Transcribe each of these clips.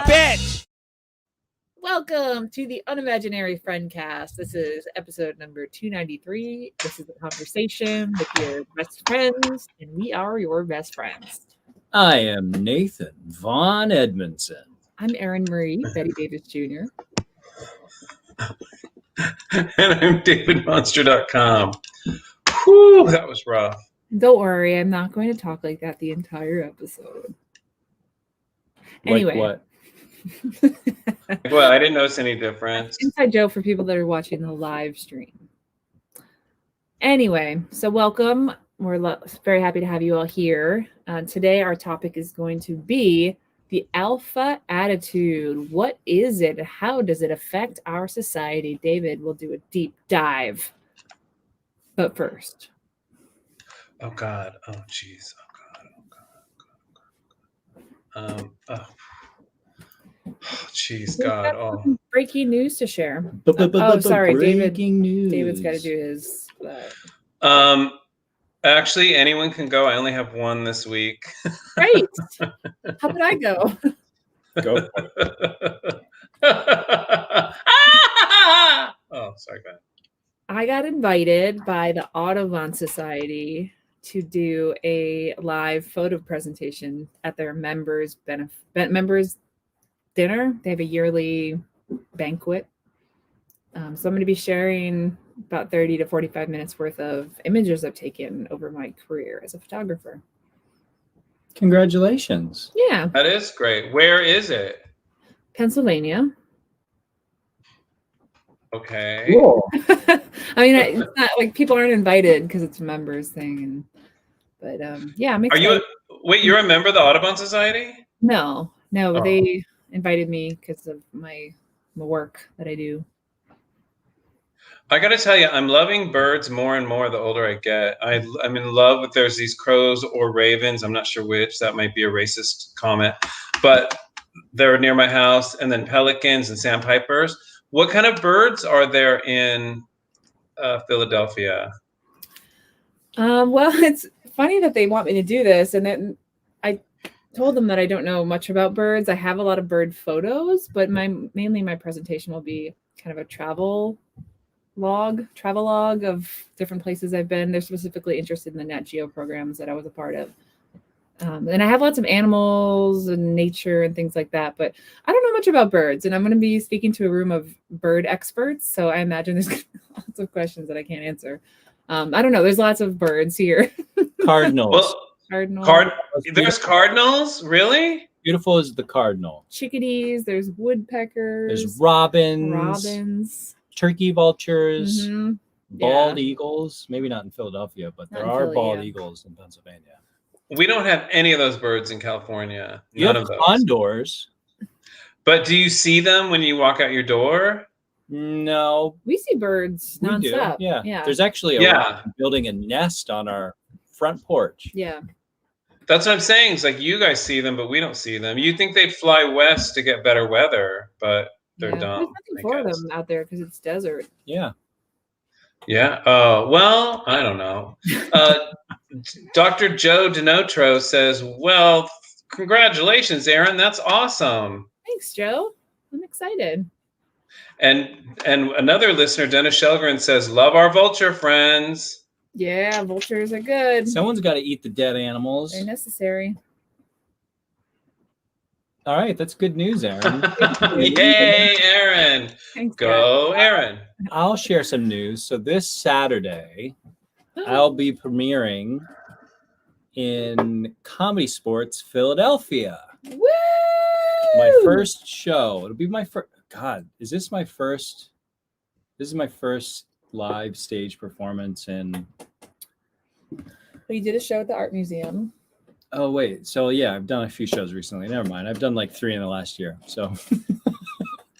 Bitch! Welcome to the Unimaginary Friendcast. This is episode number 293. This is a conversation with your best friends, and we are your best friends. I am Nathan Von Edmondson. I'm Erin Marie, Betty Davis Jr. And I'm DavidMonster.com. Whew, that was rough. Don't worry, I'm not going to talk like that the entire episode. Anyway. Like what? Well, I didn't notice any difference. Inside joke for people that are watching the live stream. Anyway, so welcome. We're very happy to have you all here. Today, our topic is going to be the alpha attitude. What is it? How does it affect our society? David will do a deep dive. But first. Oh, God. Oh, jeez. Oh, God. Jeez, God. Oh. Breaking news to share. Oh, sorry, David. David's got to do his. Actually, anyone can go. I only have one this week. Great. How about I go? Go. Oh, sorry, go ahead. I got invited by the Audubon Society to do a live photo presentation at their members dinner. They have a yearly banquet. So I'm going to be sharing about 30 to 45 minutes worth of images I've taken over my career as a photographer. Congratulations. Yeah. That is great. Where is it? Pennsylvania. Okay. Cool. I mean, it's not like people aren't invited because it's a members thing. But yeah, I'm excited. Wait, you're a member of the Audubon Society? No, Oh. They invited me because of my work that I do. I got to tell you, I'm loving birds more and more the older I get. I'm in love with, there's these crows or ravens. I'm not sure which. That might be a racist comment. But they're near my house. And then pelicans and sandpipers. What kind of birds are there in Philadelphia? Well, it's funny that they want me to do this. And then I told them that I don't know much about birds. I have a lot of bird photos, but mainly my presentation will be kind of a travel log of different places I've been. They're specifically interested in the Nat Geo programs that I was a part of. And I have lots of animals and nature and things like that, but I don't know much about birds. And I'm going to be speaking to a room of bird experts. So I imagine there's lots of questions that I can't answer. I don't know. There's lots of birds here. Cardinals. Well, Cardinals. There's cardinals? Really? Beautiful is the cardinal. Chickadees. There's woodpeckers. There's robins. Turkey vultures. Mm-hmm. Bald eagles. Maybe not in Philadelphia, but there are bald eagles in Pennsylvania. We don't have any of those birds in California. You None have of those. condors. But do you see them when you walk out your door? No. We see birds We do. nonstop. Yeah. There's actually a robin building a nest on our front porch. Yeah. That's what I'm saying. It's like you guys see them, but we don't see them. You think they'd fly west to get better weather, but they're dumb. There's nothing for them out there because it's desert. Yeah. Yeah. Oh, well, I don't know. Dr. Joe Denotro says, well, congratulations, Erin. That's awesome. Thanks, Joe. I'm excited. And another listener, Dennis Shelgren, says, love our vulture friends. Yeah, vultures are good. Someone's got to eat the dead animals. They're necessary. All right. That's good news, Erin. Yay, Erin. Thanks, Go, Erin. I'll share some news. So this Saturday, I'll be premiering in Comedy Sportz Philadelphia. Woo! My first show. It'll be my first. God, is this my first? This is my first live stage performance in. Well, you did a show at the art museum. Oh wait, so yeah, I've done a few shows recently. Never mind, I've done like 3 in the last year. So.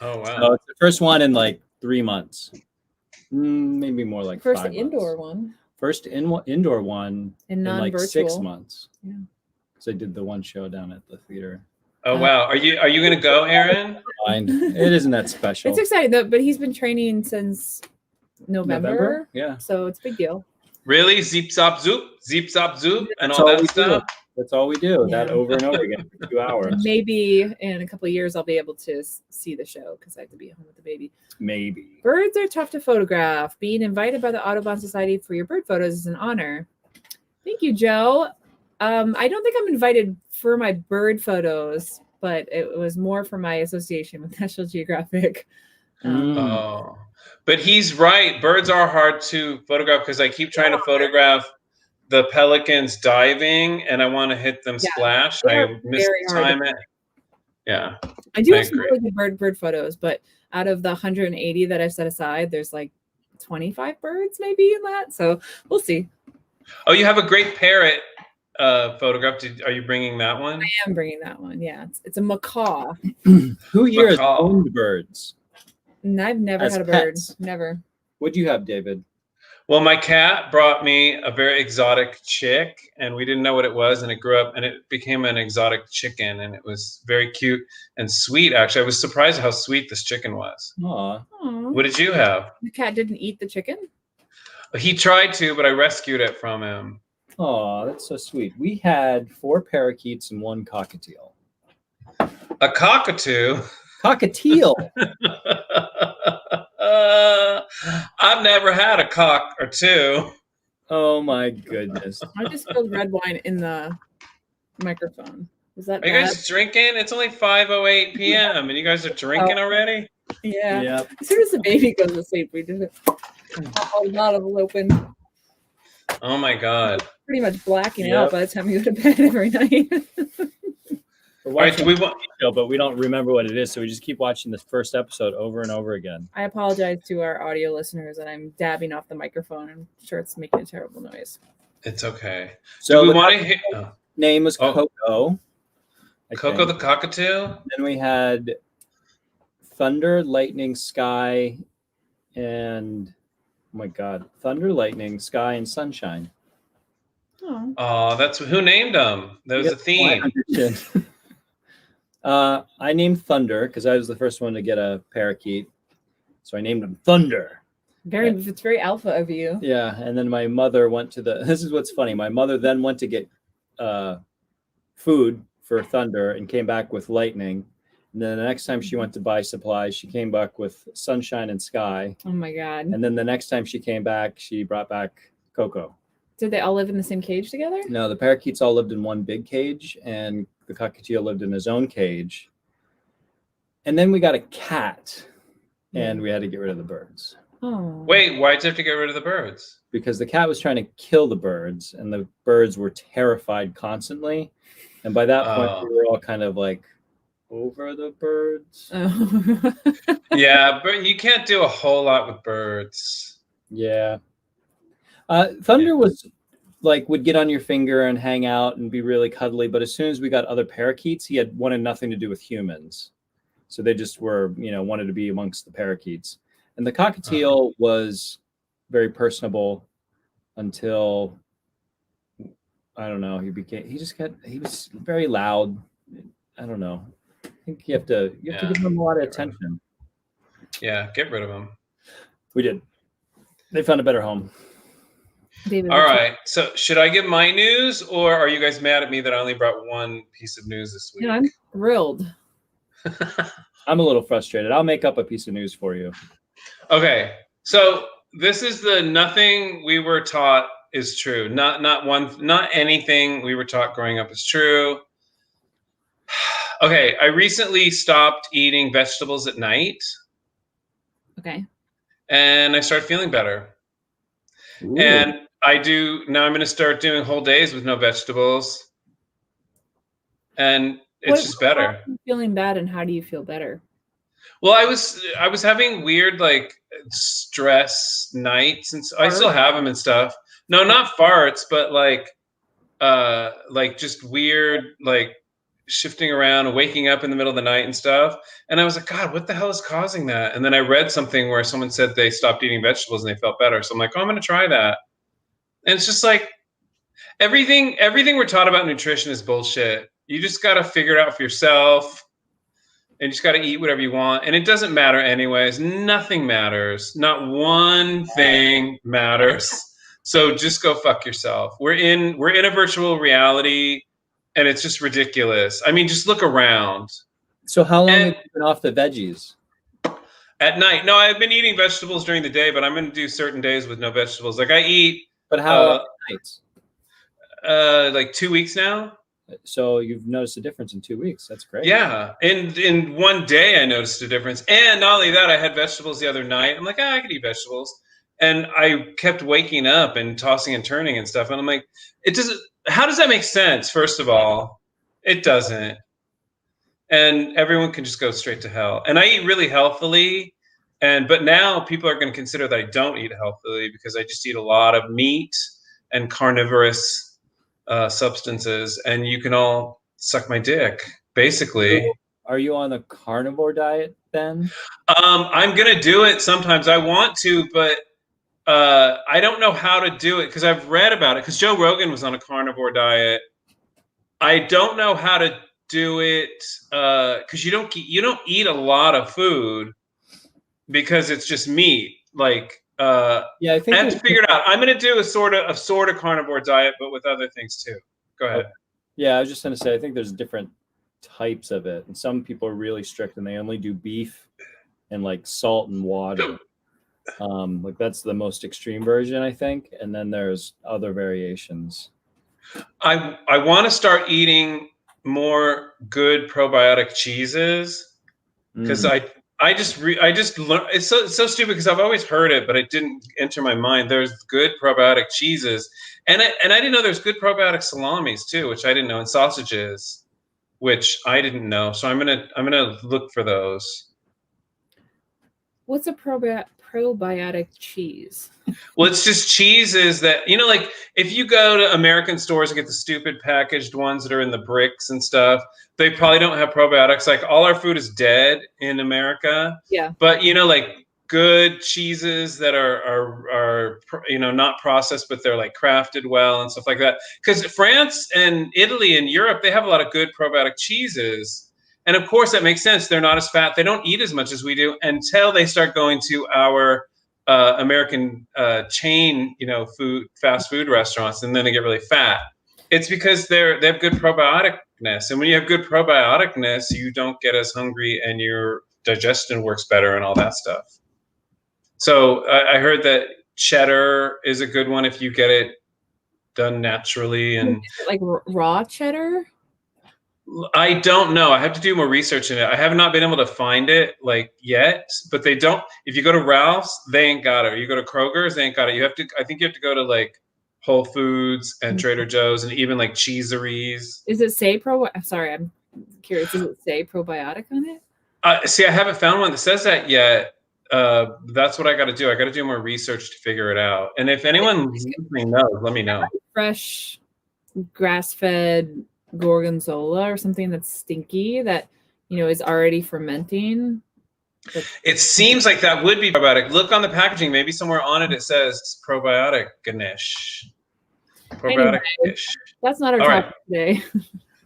Oh wow! So it's the first one in like 3 months, maybe more like first 5 indoor months. one. First indoor one in like 6 months. Yeah. So I did the one show down at the theater. Oh wow! Are you going to go, Erin? It isn't that special. It's exciting though, but he's been training since November. Yeah. So it's a big deal. Really? Zeep zop zoop, and all that stuff. That's all we do. Yeah. That over and over again for 2 hours. Maybe in a couple of years I'll be able to see the show because I have to be at home with the baby. Maybe. Birds are tough to photograph. Being invited by the Audubon Society for your bird photos is an honor. Thank you, Joe. I don't think I'm invited for my bird photos, but it was more for my association with National Geographic. But he's right. Birds are hard to photograph because I keep trying to photograph the pelicans diving, and I want to hit them splash. I mistime it. Yeah, I do have some really good bird photos, but out of the 180 that I've set aside, there's like 25 birds maybe in that. So we'll see. Oh, you have a great parrot photograph. Are you bringing that one? I am bringing that one. Yeah, it's a macaw. Who here has owned birds? And I've never As had a pets? bird. Never. What'd you have, David? Well, my cat brought me a very exotic chick, and we didn't know what it was, and it grew up, and it became an exotic chicken, and it was very cute and sweet, actually. I was surprised how sweet this chicken was. Aw. What did you have? The cat didn't eat the chicken? He tried to, but I rescued it from him. Aw, that's so sweet. We had 4 parakeets and 1 cockatiel. A cockatoo? Cockatiel! I've never had a cock or two. Oh my goodness. I just spilled red wine in the microphone. Was that Are you guys drinking? It's only 5:08 p.m. and you guys are drinking already? Yeah. Yep. As soon as the baby goes to sleep, we did it. A bottle open. Oh my God. Pretty much blacking out by the time you go to bed every night. We're watching show, but we don't remember what it is, so we just keep watching the first episode over and over again. I apologize to our audio listeners that I'm dabbing off the microphone. I'm sure it's making a terrible noise. It's okay. So we want to hit. Name was Coco. Coco the cockatoo. Then we had Thunder, Lightning, Sky, and oh my God, Thunder, Lightning, Sky, and Sunshine. Oh, that's who named them. There was a theme. I named Thunder because I was the first one to get a parakeet, so I named him Thunder. It's very alpha of you. Yeah, and then my mother went to this is what's funny. My mother then went to get food for Thunder and came back with Lightning. And then the next time she went to buy supplies, she came back with Sunshine and Sky. Oh my God. And then the next time she came back, she brought back Coco. Did they all live in the same cage together? No, the parakeets all lived in one big cage, and the cockatiel lived in his own cage. And then we got a cat, and we had to get rid of the birds. Oh. Wait, why'd you have to get rid of the birds? Because the cat was trying to kill the birds, and the birds were terrified constantly. And by that point, we were all kind of like over the birds. Oh. Yeah, but you can't do a whole lot with birds. Yeah. Thunder was like would get on your finger and hang out and be really cuddly, but as soon as we got other parakeets, he had wanted nothing to do with humans. So they just were, wanted to be amongst the parakeets. And the cockatiel was very personable until I don't know, he was very loud. I don't know. I think you have to give him a lot of attention. Yeah, get rid of him. We did. They found a better home. David, all right. So should I give my news, or are you guys mad at me that I only brought one piece of news this week? No, I'm thrilled. I'm a little frustrated. I'll make up a piece of news for you. Okay. So this is the nothing we were taught is true. Not anything we were taught growing up is true. Okay. I recently stopped eating vegetables at night. Okay. And I started feeling better. Ooh. And now I'm going to start doing whole days with no vegetables. And it's just better. How are you feeling bad, and how do you feel better? Well, I was having weird like stress nights, and I still have them and stuff. No, not farts, but like just weird like shifting around and waking up in the middle of the night and stuff. And I was like, God, what the hell is causing that? And then I read something where someone said they stopped eating vegetables and they felt better. So I'm like, oh, I'm going to try that. And it's just like everything we're taught about nutrition is bullshit. You just got to figure it out for yourself, and you just got to eat whatever you want. And it doesn't matter anyways. Nothing matters. Not one thing matters. So just go fuck yourself. We're in a virtual reality. and it's just ridiculous. I mean, just look around. So how long And- have you been off the veggies? At night. No, I've been eating vegetables during the day, but I'm going to do certain days with no vegetables. Like I eat But how long nights? like 2 weeks now. So you've noticed a difference in 2 weeks. That's great. Yeah. In one day I noticed a difference. And not only that, I had vegetables the other night. I'm like, I could eat vegetables. And I kept waking up and tossing and turning and stuff. And I'm like, how does that make sense? First of all, it doesn't. And everyone can just go straight to hell. And I eat really healthily. But now people are going to consider that I don't eat healthily because I just eat a lot of meat and carnivorous substances. And you can all suck my dick, basically. So are you on the carnivore diet then? I'm going to do it sometimes. I want to, but I don't know how to do it because I've read about it. Because Joe Rogan was on a carnivore diet. I don't know how to do it because you don't eat a lot of food because it's just meat. Like Yeah, I think I have to figure it out. I'm going to do a sort of carnivore diet, but with other things too. Go ahead. Yeah, I was just going to say I think there's different types of it, and some people are really strict and they only do beef and like salt and water. Like that's the most extreme version, I think, and then there's other variations. I want to start eating more good probiotic cheeses because I just learned. It's so stupid because I've always heard it, but it didn't enter my mind. There's good probiotic cheeses, and I didn't know there's good probiotic salamis too, which I didn't know, and sausages, which I didn't know. So I'm gonna look for those. What's a probiotic cheese? Well, it's just cheeses that, like if you go to American stores and get the stupid packaged ones that are in the bricks and stuff, they probably don't have probiotics. Like all our food is dead in America. Yeah. But, like good cheeses that are not processed, but they're like crafted well and stuff like that. Because France and Italy and Europe, they have a lot of good probiotic cheeses. And of course, that makes sense. They're not as fat. They don't eat as much as we do until they start going to our American chain, fast food restaurants, and then they get really fat. It's because they have good probioticness, and when you have good probioticness, you don't get as hungry, and your digestion works better, and all that stuff. So I heard that cheddar is a good one if you get it done naturally, and Is it like raw cheddar? I don't know. I have to do more research in it. I have not been able to find it yet, but they don't. If you go to Ralph's, they ain't got it. Or you go to Kroger's, they ain't got it. I think you have to go to Whole Foods and Trader Joe's and even cheeseries. Is it say I'm sorry, I'm curious. Does it say probiotic on it? See, I haven't found one that says that yet. That's what I got to do. I got to do more research to figure it out. And if anyone listening knows, let me know. Fresh, grass-fed gorgonzola or something that's stinky that is already fermenting. It seems like that would be probiotic. Look on the packaging. Maybe somewhere on it says probiotic-ish. Probiotic-ish. That's not our topic today.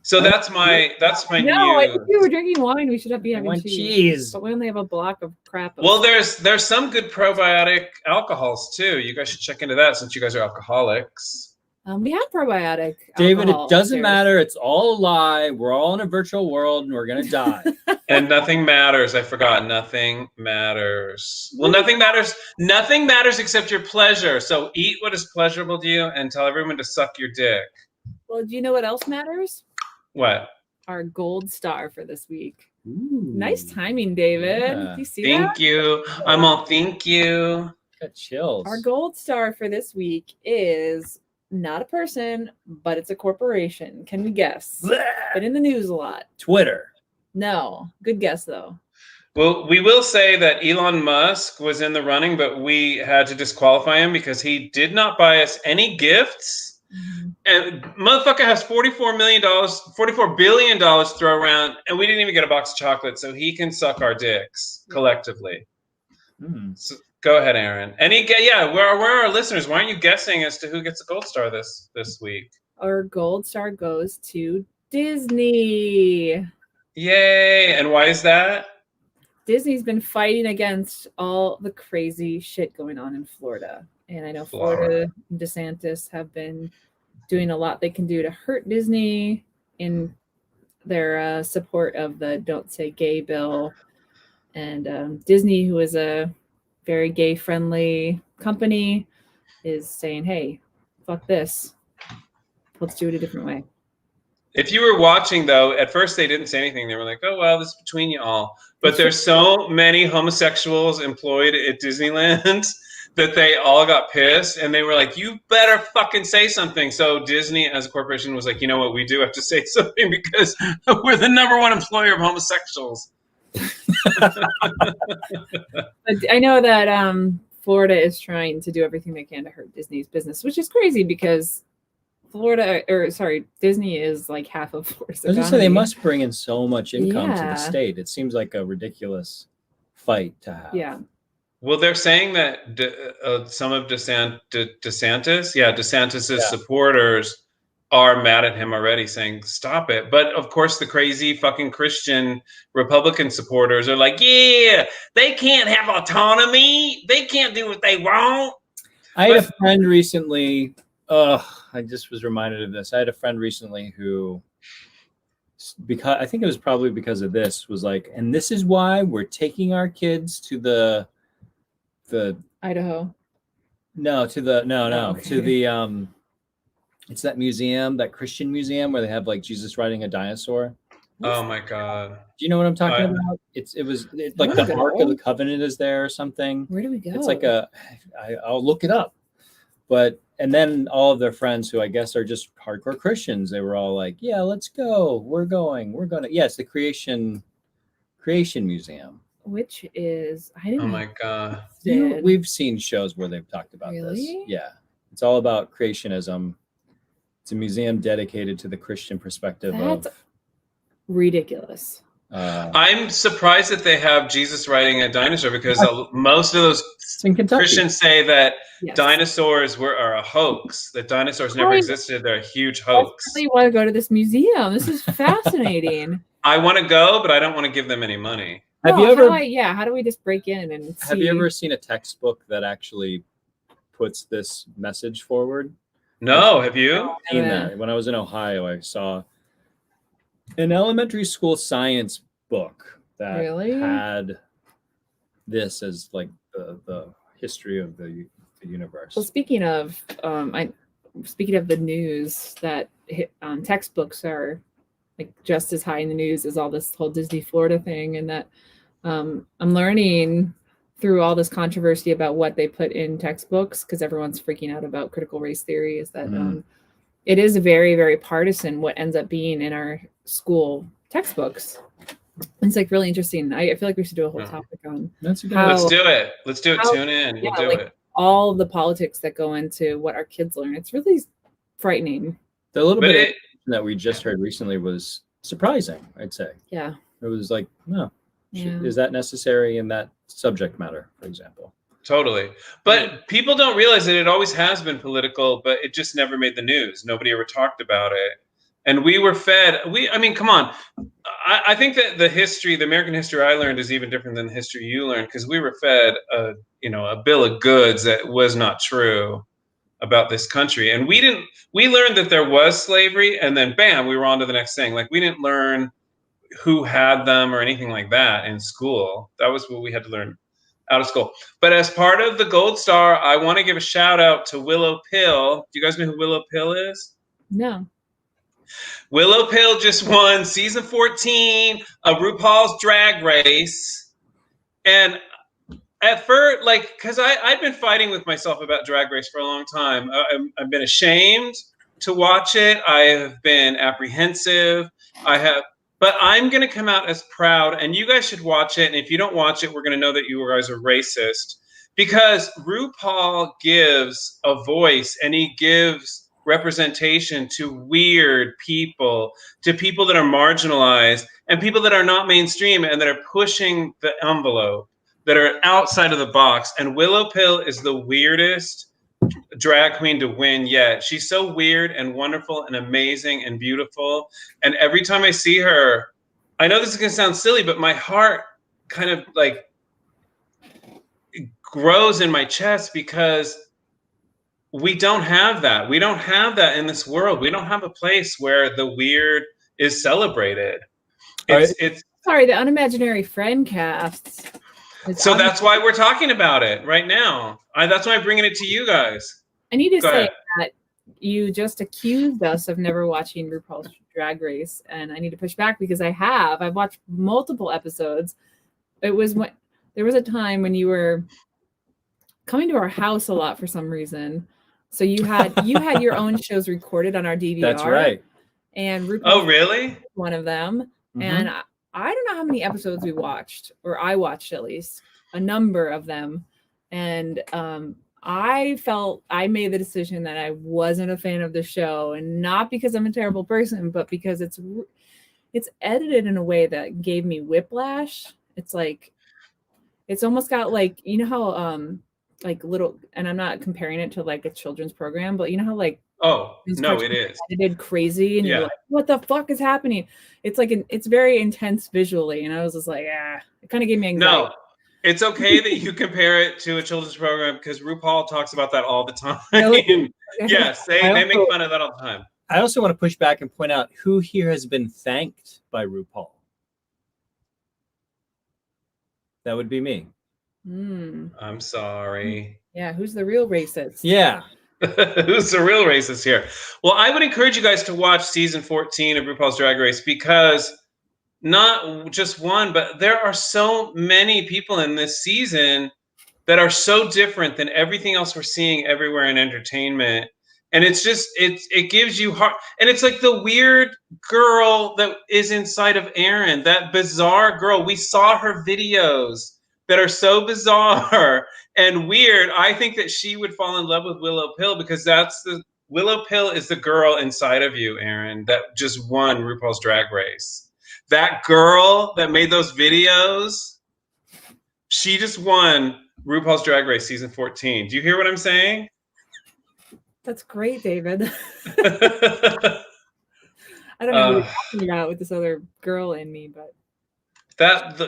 So that's my No, new. if we were drinking wine, we should be having cheese. But we only have a block of crap. Well, there's some good probiotic alcohols too. You guys should check into that since you guys are alcoholics. We have probioc. David, it doesn't upstairs. matter. It's all a lie. We're all in a virtual world and we're going to die. And nothing matters. I forgot. Nothing matters. Well, nothing matters. Nothing matters except your pleasure. So eat what is pleasurable to you and tell everyone to suck your dick. Well, do you know what else matters? What? Our gold star for this week. Ooh, Nice timing, David. Yeah. Do you see Thank you. I'm all thank you. got chills. Our gold star for this week is not a person, but it's a corporation. Can we guess? Been in the news a lot. Twitter. No. Good guess, though. Well, we will say that Elon Musk was in the running, but we had to disqualify him because he did not buy us any gifts. And motherfucker has $44 billion to throw around, and we didn't even get a box of chocolates, so he can suck our dicks collectively. So go ahead, Erin. Where are our listeners? Why aren't you guessing as to who gets a gold star this week? Our gold star goes to Disney. Yay! And why is that? Disney's been fighting against all the crazy shit going on in Florida. And I know Florida and DeSantis have been doing a lot they can do to hurt Disney. in their support of the Don't Say Gay bill. And Disney, who is a very gay-friendly company, is saying, hey, fuck this. Let's do it a different way. If you were watching, though, at first they didn't say anything. They were like, oh, well, this is between you all. But there's so many homosexuals employed at Disneyland that they all got pissed. And they were like, you better fucking say something. So Disney, as a corporation, was like, you know what? We do have to say something because we're the #1 employer of homosexuals. I know that Florida is trying to do everything they can to hurt Disney's business, which is crazy because Disney is like half of Florida's economy. They must bring in so much income to the state. It seems like a ridiculous fight to have. Yeah. Well, they're saying that some of DeSantis' supporters are mad at him already, saying, stop it. But of course, the crazy fucking Christian Republican supporters are like, yeah, they can't have autonomy. They can't do what they want. I had a friend recently. I just was reminded of this. I had a friend recently who, because I think it was probably because of this, was like, and this is why we're taking our kids to the Idaho. To the it's that museum, that Christian museum where they have like Jesus riding a dinosaur. Oh my God. Do you know what I'm talking about? It's like the Ark of the Covenant is there or something. Where do we go? It's like I'll look it up. And then all of their friends who I guess are just hardcore Christians, they were all like, yeah, let's go. We're going. Yes, the Creation Museum. Which is, I didn't Oh my God. We've seen shows where they've talked about this. Yeah. It's all about creationism. It's a museum dedicated to the Christian perspective. That's ridiculous. I'm surprised that they have Jesus riding a dinosaur because most of those Christians say that dinosaurs are a hoax, that dinosaurs never existed. They're a huge hoax. I really want to go to this museum. This is fascinating. I want to go, but I don't want to give them any money. Have you ever? How do we just break in and see? Have you ever seen a textbook that actually puts this message forward? No, have you? Seen that. When I was in Ohio, I saw an elementary school science book that had this as like the history of the universe. Well, speaking of the news, that textbooks are like just as high in the news as all this whole Disney Florida thing, and that I'm learning through all this controversy about what they put in textbooks, because everyone's freaking out about critical race theory, is that it is very, very partisan what ends up being in our school textbooks. It's like really interesting. I feel like we should do a whole topic on that's a good let's do it. Tune in. We'll do it. All of the politics that go into what our kids learn. It's really frightening. The little bit that we just heard recently was surprising, I'd say. Yeah. It was like, no. Is that necessary in that subject matter, for example? Totally. But people don't realize that it always has been political, but it just never made the news. Nobody ever talked about it. And we were fed, come on. I think that the American history I learned is even different than the history you learned, because we were fed a bill of goods that was not true about this country. And we learned that there was slavery, and then bam, we were on to the next thing. Like, we didn't learn who had them or anything like that in school. That was what we had to learn out of school. But as part of the Gold Star, I want to give a shout out to Willow Pill. Do you guys know who Willow Pill is? No. Willow Pill just won season 14 of RuPaul's Drag Race. And at first, because I'd been fighting with myself about Drag Race for a long time. I've been ashamed to watch it. I have been apprehensive. But I'm going to come out as proud, and you guys should watch it. And if you don't watch it, we're going to know that you guys are racist, because RuPaul gives a voice and he gives representation to weird people, to people that are marginalized and people that are not mainstream and that are pushing the envelope, that are outside of the box. And Willow Pill is the weirdest drag queen to win yet. She's so weird and wonderful and amazing and beautiful. And every time I see her, I know this is going to sound silly, but my heart kind of grows in my chest, because we don't have that. We don't have that in this world. We don't have a place where the weird is celebrated. Right. It's Sorry, the unimaginary friend casts. so that's why we're talking about it right now. That's why I'm bringing it to you guys. I need to Go say ahead. that you just accused us of never watching RuPaul's Drag Race, and I need to push back because I have. I've watched multiple episodes. It was when there was a time when you were coming to our house a lot for some reason. So you had your own shows recorded on our DVR. That's right. And RuPaul Oh, really? one of them. Mhm. And I don't know how many episodes we watched, or I watched at least a number of them. And I felt I made the decision that I wasn't a fan of the show, and not because I'm a terrible person, but because it's edited in a way that gave me whiplash. It's like, it's almost got like, you know how like little, and I'm not comparing it to like a children's program, but you know how like, Oh, these no, cartoons it is. are edited crazy, and Yeah. you're like, what the fuck is happening? It's like it's very intense visually, and I was just like, it kind of gave me anxiety. No, it's okay that you compare it to a children's program because RuPaul talks about that all the time. Really? Yes, they make fun of that all the time. I also want to push back and point out who here has been thanked by RuPaul. That would be me. I'm sorry. Yeah, who's the real racist? Yeah. Who's the real racist here? Well, I would encourage you guys to watch season 14 of RuPaul's Drag Race, because not just one, but there are so many people in this season that are so different than everything else we're seeing everywhere in entertainment. And it's just, it gives you heart. And it's like the weird girl that is inside of Erin, that bizarre girl. We saw her videos that are so bizarre and weird. I think that she would fall in love with Willow Pill, because Willow Pill is the girl inside of you, Erin, that just won RuPaul's Drag Race. That girl that made those videos, she just won RuPaul's Drag Race season 14. Do you hear what I'm saying? That's great, David. I don't know who you're talking about with this other girl in me, but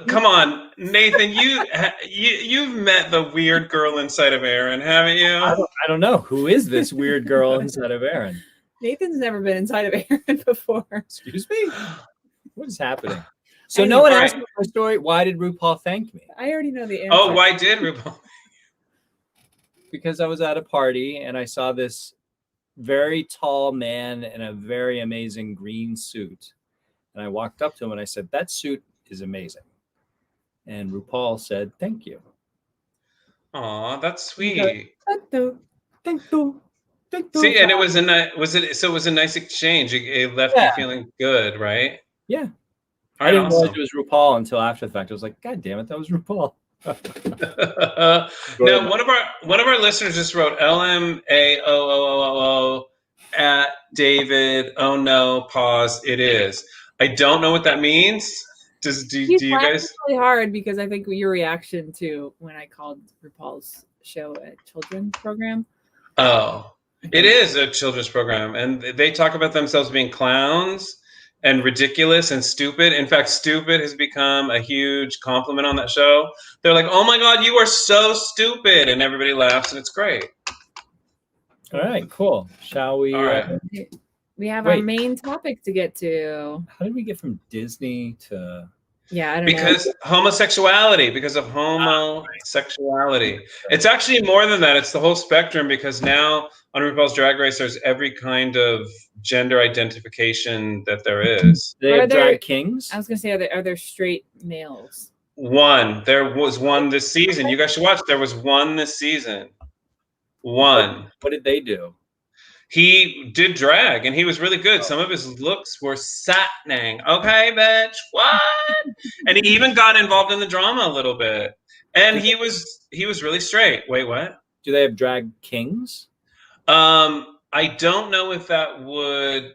come on, Nathan, you've met the weird girl inside of Erin, haven't you? I don't know. Who is this weird girl inside of Erin? Nathan's never been inside of Erin before. Excuse me? What is happening? So no one asked me my story. Why did RuPaul thank me? I already know the answer. Oh, why did RuPaul? Because I was at a party and I saw this very tall man in a very amazing green suit. And I walked up to him and I said, that suit is amazing. And RuPaul said, thank you. Aw, that's sweet. Thank you. See, and it was a nice exchange. It left you feeling good, right? Yeah. All I right, didn't awesome. realize it was RuPaul until after the fact. I was like, God damn it, that was RuPaul. Now, one of our listeners just wrote LMAOOOO at David. Oh no, pause. It is. I don't know what that means. Do you guys? Really hard, because I think your reaction to when I called RuPaul's show a children's program. Oh, it is a children's program, and they talk about themselves being clowns and ridiculous and stupid. In fact, stupid has become a huge compliment on that show. They're like, oh my God, you are so stupid. And everybody laughs, and it's great. All right, cool. Shall we? All right. We have our main topic to get to. How did we get from Disney to... Yeah, I don't Because know. homosexuality, because of homosexuality. It's actually more than that. It's the whole spectrum, because now on RuPaul's Drag Race, there's every kind of gender identification that there is. They have drag kings? I was going to say, are there straight males? There was one this season. You guys should watch. There was one this season. One. What did they do? He did drag, and he was really good. Some of his looks were satning. Okay, bitch, what? And he even got involved in the drama a little bit. And he was really straight. Wait, what? Do they have drag kings? I don't know if that would.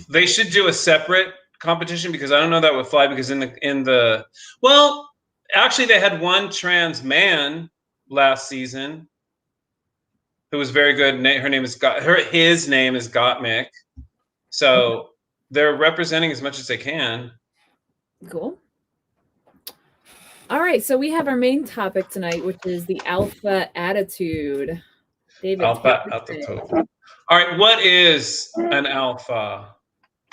They should do a separate competition, because I don't know that would fly. Because well, actually, they had one trans man last season who was very good. His name is Gottmik. So they're representing as much as they can. Cool. All right, so we have our main topic tonight, which is the alpha attitude. David. Alpha attitude. All right, what is an alpha?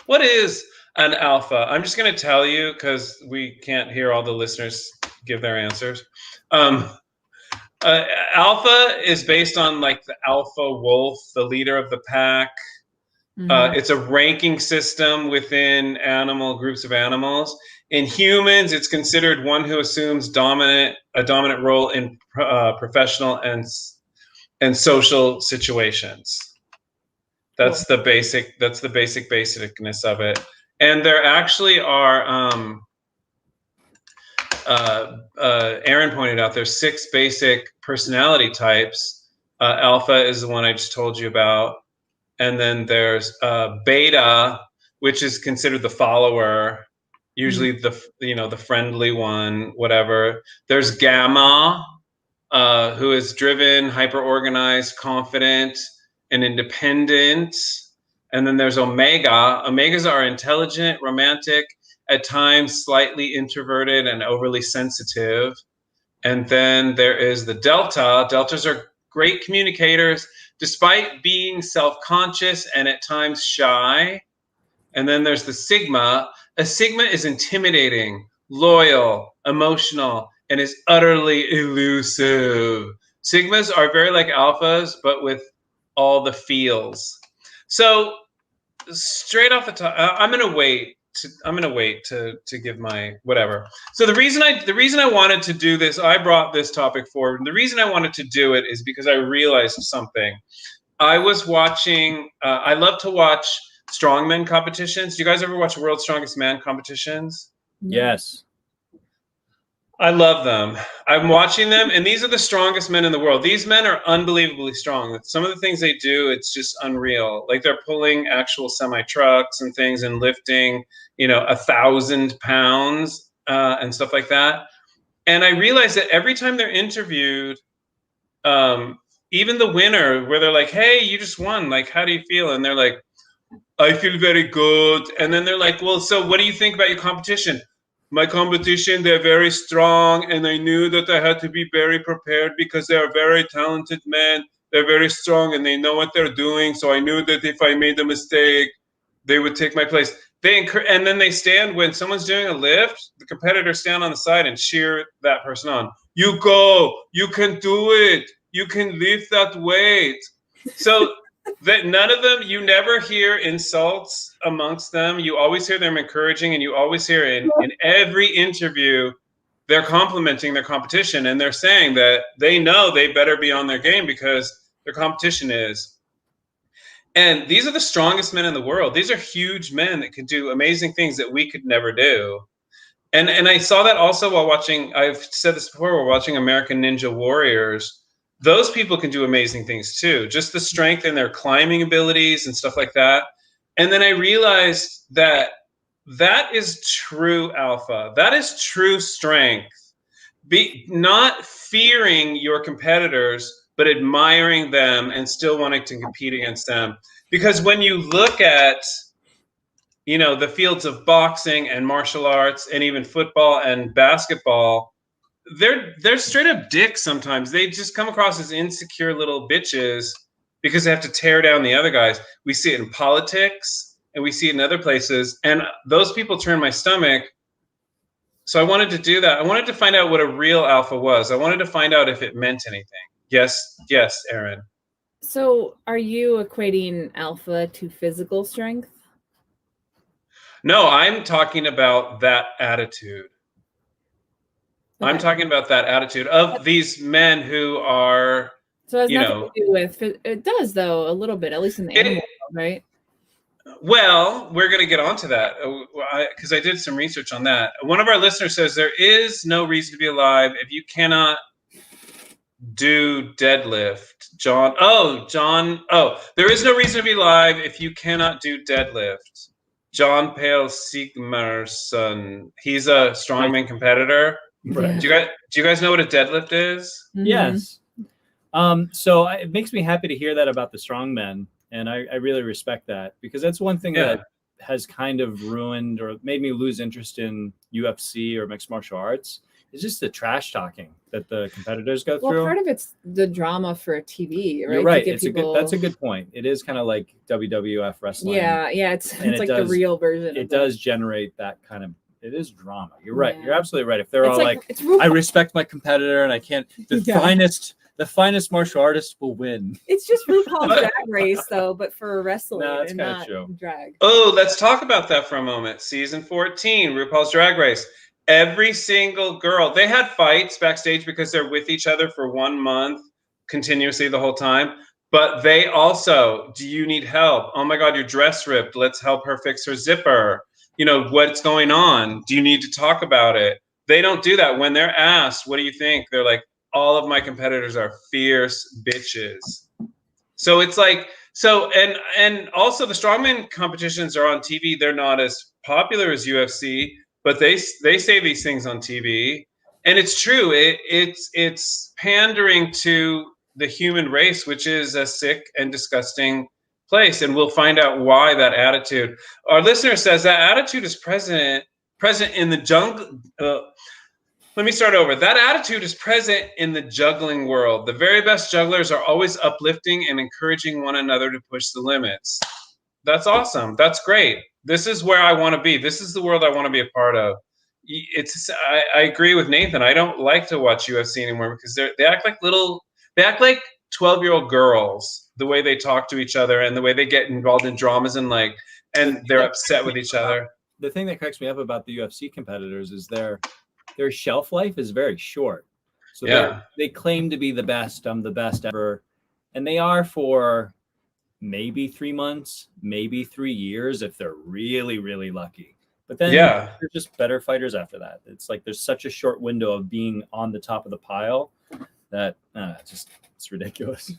What is an alpha. I'm just going to tell you because we can't hear all the listeners give their answers. Alpha is based on like the alpha wolf, the leader of the pack. It's a ranking system within animal groups of animals. In humans, it's considered one who assumes a dominant role in professional and social situations. That's the basicness of it. And there actually are, Erin pointed out, there's 6 basic personality types. Alpha is the one I just told you about. And then there's beta, which is considered the follower, usually the friendly one, whatever. There's gamma, who is driven, hyper-organized, confident, and independent. And then there's omega. Omegas are intelligent, romantic, at times slightly introverted and overly sensitive. And then there is the delta. Deltas are great communicators, despite being self-conscious and at times shy. And then there's the sigma. A sigma is intimidating, loyal, emotional, and is utterly elusive. Sigmas are very like alphas, but with all the feels. So straight off the top, I'm gonna wait to give my whatever. So the reason I wanted to do this, I brought this topic forward. And the reason I wanted to do it is because I realized something. I was watching. I love to watch strongman competitions. Do you guys ever watch World's Strongest Man competitions? Yes. I love them. I'm watching them, and these are the strongest men in the world. These men are unbelievably strong. Some of the things they do, it's just unreal. Like they're pulling actual semi-trucks and things and lifting, 1,000 pounds and stuff like that. And I realized that every time they're interviewed, even the winner, where they're like, hey, you just won. Like, how do you feel? And they're like, I feel very good. And then they're like, well, so what do you think about your competition? My competition, they're very strong, and I knew that I had to be very prepared because they are very talented men. They're very strong, and they know what they're doing. So I knew that if I made a mistake, they would take my place. And then they stand when someone's doing a lift. The competitors stand on the side and cheer that person on. You go. You can do it. You can lift that weight. So that none of them, you never hear insults amongst them. You always hear them encouraging, and you always hear in every interview, they're complimenting their competition, and they're saying that they know they better be on their game because their competition is. And these are the strongest men in the world. These are huge men that could do amazing things that we could never do. And I saw that also while watching, I've said this before, we're watching American Ninja Warriors. Those people can do amazing things too. Just the strength in their climbing abilities and stuff like that. And then I realized that is true alpha. That is true strength. Not fearing your competitors, but admiring them and still wanting to compete against them. Because when you look at, the fields of boxing and martial arts and even football and basketball, they're straight up dicks sometimes. They just come across as insecure little bitches because they have to tear down the other guys. We see it in politics and we see it in other places. And those people turn my stomach. So I wanted to do that. I wanted to find out what a real alpha was. I wanted to find out if it meant anything. Yes, Erin. So are you equating alpha to physical strength? No, I'm talking about that attitude. Okay. I'm talking about that attitude of these men who are, so it has nothing to do with, it does though, a little bit, at least in the animal world, right? Well, we're going to get onto that because I did some research on that. One of our listeners says there is no reason to be alive if you cannot do deadlift. John, there is no reason to be alive if you cannot do deadlift. John Pale Sigmarsson, he's a strongman competitor. Right. Do you guys know what a deadlift is? Mm-hmm. Yes. So it makes me happy to hear that about the strongmen, and I really respect that because that's one thing that has kind of ruined or made me lose interest in UFC or mixed martial arts it's just the trash talking that the competitors go Well, through. part of it's the drama for TV, right? You're right. To get That's a good point. It is kind of like WWF wrestling. Yeah, it's like does, the real version. It does generate that kind of. It is drama. You're right. Yeah. You're absolutely right. If they're It's all like I respect my competitor and I can't. The finest martial artist will win. It's just RuPaul's Drag Race, though, but for wrestling that's and not drag. Oh, let's talk about that for a moment. Season 14, RuPaul's Drag Race. Every single girl, they had fights backstage because they're with each other for 1 month continuously the whole time. But they also, do you need help? Oh my God, your dress ripped. Let's help her fix her zipper. You know, what's going on? Do you need to talk about it? They don't do that. When they're asked, what do you think? They're like, all of my competitors are fierce bitches. So it's like, and also the strongman competitions are on TV. They're not as popular as UFC, but they say these things on TV. And it's true. It's pandering to the human race, which is a sick and disgusting place, and we'll find out why that attitude. Our listener says that attitude is present in the jungle. Let me start over. That attitude is present in the juggling world. The very best jugglers are always uplifting and encouraging one another to push the limits. That's awesome. That's great. This is where I want to be. This is the world I want to be a part of. I agree with Nathan. I don't like to watch UFC anymore because they act like 12-year-old girls, the way they talk to each other and the way they get involved in dramas and they're upset with each other. The thing that cracks me up about the UFC competitors is their shelf life is very short. So they claim to be the best. I'm the best ever. And they are for maybe 3 months, maybe 3 years if they're really, really lucky. But then they're just better fighters after that. It's like there's such a short window of being on the top of the pile that it's ridiculous.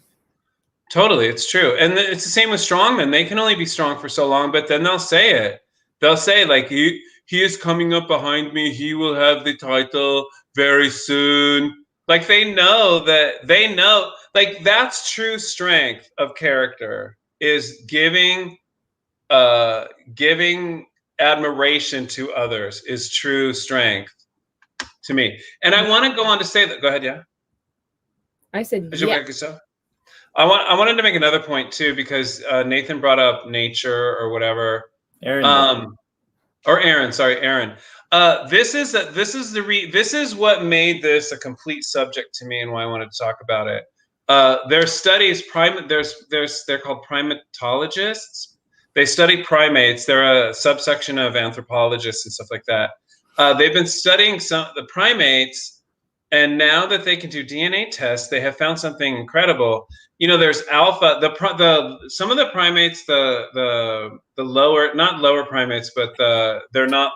Totally, it's true. And it's the same with strongmen. They can only be strong for so long, but then they'll say it. They'll say, like, he is coming up behind me. He will have the title very soon. Like, they know, like, that's true strength of character, is giving admiration to others is true strength to me. And I want to go on to say that. Go ahead, yeah. I said, yeah. I wanted to make another point too, because Nathan brought up nature or whatever. Erin. Erin. This is what made this a complete subject to me and why I wanted to talk about it. There's studies. They're called primatologists. They study primates. They're a subsection of anthropologists and stuff like that. They've been studying the primates, and now that they can do DNA tests, they have found something incredible. You know, there's alpha. Some of the primates, the lower, not lower primates, but they're not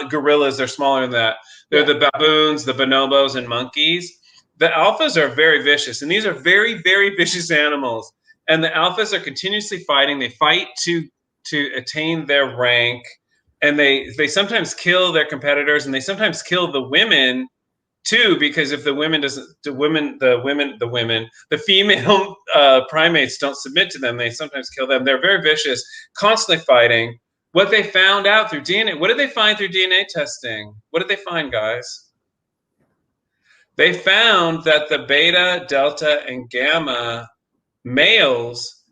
gorillas. They're smaller than that. They're the baboons, the bonobos, and monkeys. The alphas are very vicious, and these are very, very vicious animals. And the alphas are continuously fighting. They fight to attain their rank, and they sometimes kill their competitors, and they sometimes kill the women too, because if the female primates don't submit to them, they sometimes kill them. They're very vicious, constantly fighting. What they found out through DNA, what did they find through DNA testing? What did they find, guys? They found that the beta, delta, and gamma males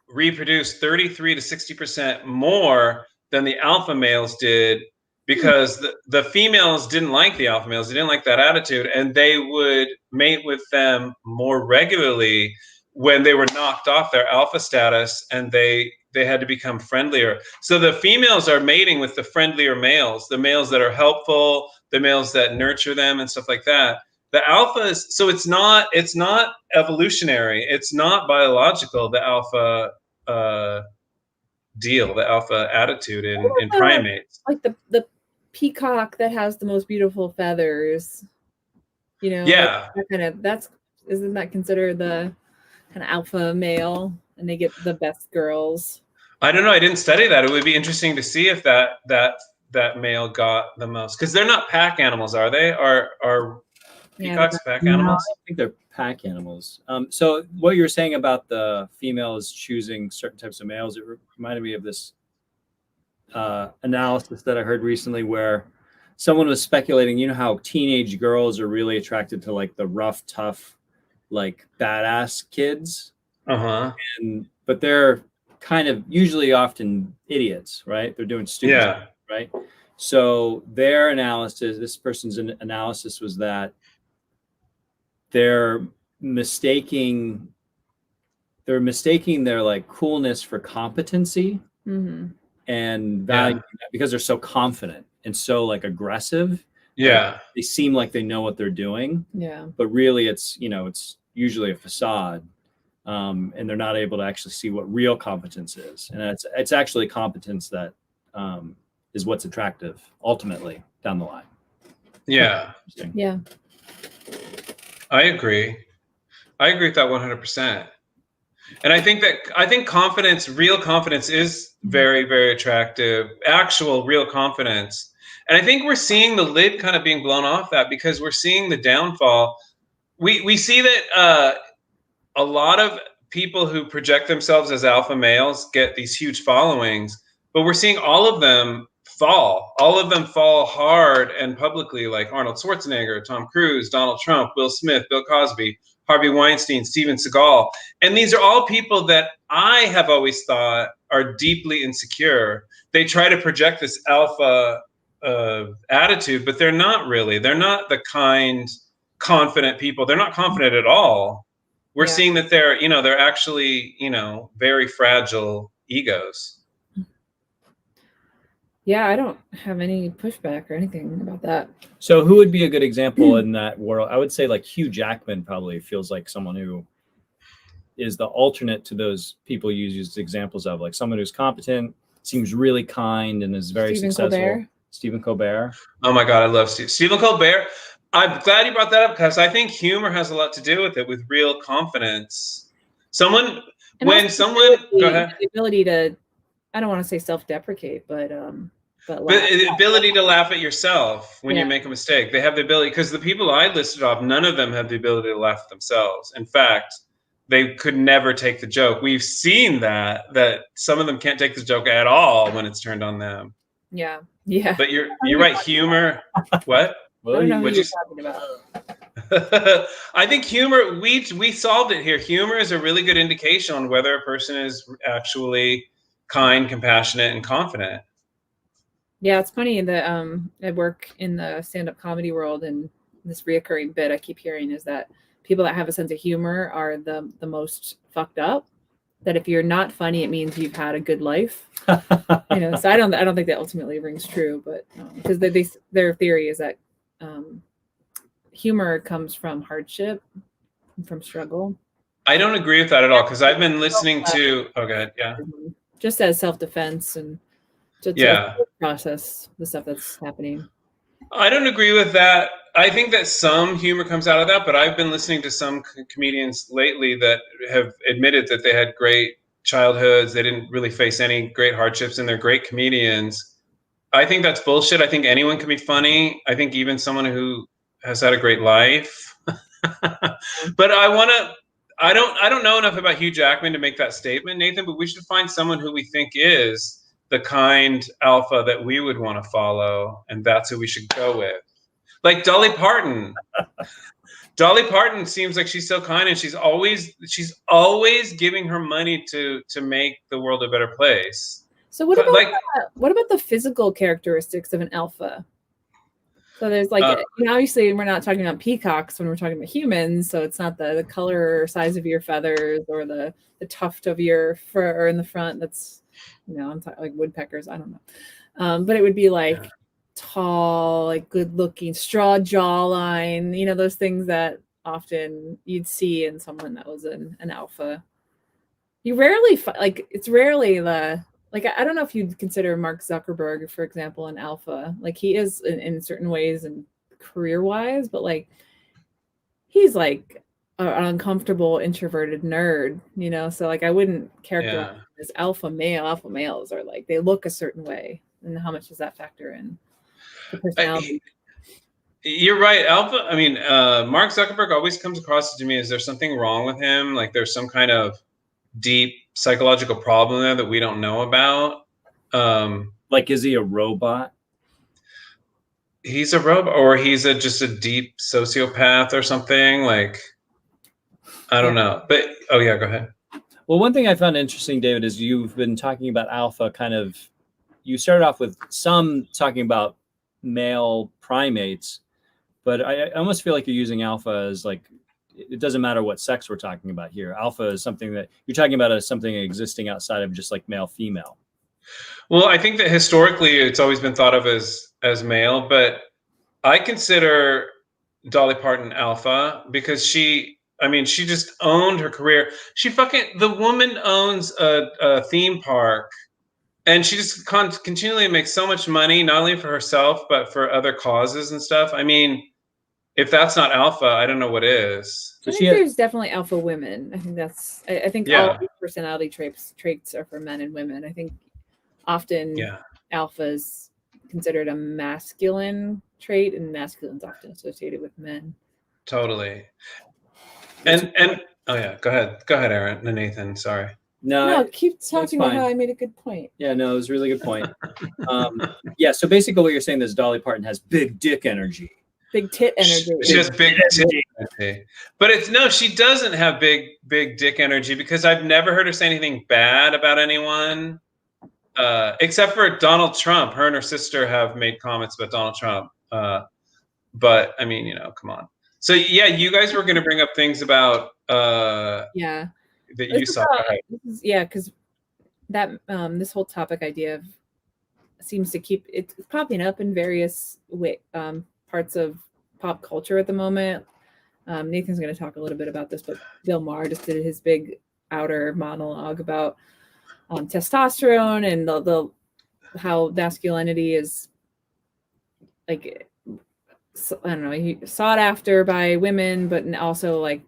reproduce 33 to 60% more than the alpha males did, because the females didn't like the alpha males. They didn't like that attitude, and they would mate with them more regularly when they were knocked off their alpha status, and they had to become friendlier. So the females are mating with the friendlier males, the males that are helpful, the males that nurture them and stuff like that. The alphas, so it's not evolutionary, it's not biological, the alpha deal, the alpha attitude in primates. Like the peacock that has the most beautiful feathers, you know. Yeah. Isn't that considered the kind of alpha male, and they get the best girls? I don't know. I didn't study that. It would be interesting to see if that male got the most, because they're not pack animals, are they? Are peacocks pack animals? I think they're pack animals. So what you were saying about the females choosing certain types of males, it reminded me of this analysis that I heard recently, where someone was speculating, you know how teenage girls are really attracted to like the rough, tough, like badass kids. But they're kind of usually often idiots, right? They're doing stupid stuff, right? So their analysis, this person's analysis was that they're mistaking their like coolness for competency and value because they're so confident and so like aggressive. They seem like they know what they're doing. But really it's, you know, it's usually a facade. And they're not able to actually see what real competence is. And it's actually competence that is what's attractive ultimately down the line. Yeah. I agree with that 100%. And I think confidence, real confidence is very, very attractive, actual real confidence. And I think we're seeing the lid kind of being blown off that because we're seeing the downfall. We see that a lot of people who project themselves as alpha males get these huge followings, but we're seeing all of them fall. All of them fall hard and publicly, like Arnold Schwarzenegger, Tom Cruise, Donald Trump, Will Smith, Bill Cosby, Harvey Weinstein, Steven Seagal. And these are all people that I have always thought are deeply insecure. They try to project this alpha attitude, but they're not really. They're not the kind, confident people. They're not confident at all. We're seeing that they're actually, very fragile egos. Yeah, I don't have any pushback or anything about that. So who would be a good example in that world? I would say like Hugh Jackman probably feels like someone who is the alternate to those people you use examples of, like someone who's competent, seems really kind, and is very successful. Stephen Colbert. Oh my God, I love Stephen Colbert. I'm glad you brought that up because I think humor has a lot to do with it, with real confidence. Go ahead. The ability to, I don't want to say self-deprecate, but the ability to laugh at yourself when you make a mistake. They have the ability, because the people I listed off, none of them have the ability to laugh at themselves. In fact, they could never take the joke. We've seen that some of them can't take the joke at all when it's turned on them. Yeah. But you're right. Humor. What? I don't know what you're talking about. I think humor, we solved it here. Humor is a really good indication on whether a person is actually kind, compassionate, and confident. Yeah, it's funny that I work in the stand-up comedy world, and this reoccurring bit I keep hearing is that people that have a sense of humor are the most fucked up. That if you're not funny, it means you've had a good life. So I don't think that ultimately rings true, but because their theory is that humor comes from hardship, from struggle. I don't agree with that at all, because I've been listening to. Oh, go ahead. Yeah. Just as self-defense and to process the stuff that's happening. I don't agree with that. I think that some humor comes out of that, but I've been listening to some comedians lately that have admitted that they had great childhoods. They didn't really face any great hardships, and they're great comedians. I think that's bullshit. I think anyone can be funny. I think even someone who has had a great life. But I don't know enough about Hugh Jackman to make that statement, Nathan, but we should find someone who we think is the kind alpha that we would want to follow, and that's who we should go with. Like Dolly Parton. Dolly Parton seems like she's so kind, and she's always giving her money to make the world a better place. So what about the physical characteristics of an alpha? So there's obviously we're not talking about peacocks when we're talking about humans, so it's not the color or size of your feathers or the tuft of your fur in the front. That's I'm talking like woodpeckers. I don't know, but it would be like tall, like good looking, straw jawline. Those things that often you'd see in someone that was an alpha. You rarely it's rarely I don't know if you'd consider Mark Zuckerberg, for example, an alpha. Like he is in certain ways and career-wise, but like he's like an uncomfortable, introverted nerd, So like I wouldn't characterize him as alpha male. Alpha males are like they look a certain way, and how much does that factor in the personality? You're right, alpha. I mean, Mark Zuckerberg always comes across to me as there's something wrong with him. Like there's some kind of deep psychological problem there that we don't know about. Is he a robot? Like, is he a robot? I don't know. I don't know enough about Hugh Jackman to make that statement, Nathan, but we should find someone who we think is the kind alpha that we would want to follow, and that's who we should go with. Like Dolly Parton. Dolly Parton seems like she's so kind, and she's always giving her money to make the world a better place. I don't agree with that at all, because I've been listening to some comedians lately that have admitted that they had great childhoods. They didn't really face any great hardships, and they're great comedians. I think that some humor comes out of that, but I think he's a robot, or he's just a deep sociopath or something. Like, I don't know. But oh yeah, go ahead. Well, one thing I found interesting, David, is you've been talking about alpha kind of, you started off with some talking about male primates, but I almost feel like you're using alpha as like, it doesn't matter what sex we're talking about here. Alpha is something that you're talking about as something existing outside of just like male, female. Well, I think that historically it's always been thought of as male, but I consider Dolly Parton alpha because she just owned her career. The woman owns a theme park, and she just continually makes so much money, not only for herself, but for other causes and stuff. I mean, if that's not alpha, I don't know what is. I think there's definitely alpha women. I think I think all personality traits are for men and women. I think often alpha is considered a masculine trait, and masculine's often associated with men. Totally. And oh yeah, go ahead, Erin. No, Nathan, sorry. No, keep talking about how I made a good point. Yeah, no, it was a really good point. Yeah, so basically what you're saying is Dolly Parton has big dick energy. Big tit energy. She has big tit energy. But she doesn't have big dick energy, because I've never heard her say anything bad about anyone. Except for Donald Trump. Her and her sister have made comments about Donald Trump. But I mean, come on. So yeah, you guys were going to bring up things about that you saw. Because that this whole topic idea seems to keep it's popping up in various parts of pop culture at the moment. Nathan's going to talk a little bit about this, but Bill Maher just did his big outer monologue about testosterone and the how masculinity is like, I don't know, sought after by women, but also like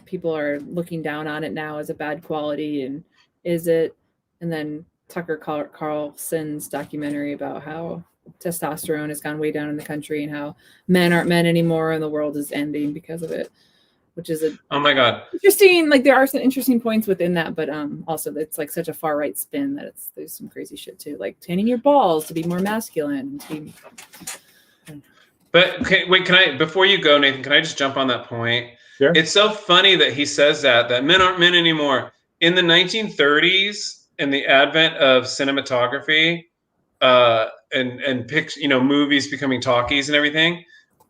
people are looking down on it now as a bad quality, and is it? And then Tucker Carlson's documentary about how testosterone has gone way down in the country and how men aren't men anymore and the world is ending because of it, which is oh my god, interesting. Like there are some interesting points within that, but also it's like such a far right spin that there's some crazy shit too, like tanning your balls to be more masculine. But can I, before you go, Nathan, can I just jump on that point? Sure. It's so funny that he says that men aren't men anymore. In the 1930s, in the advent of cinematography, and movies becoming talkies and everything,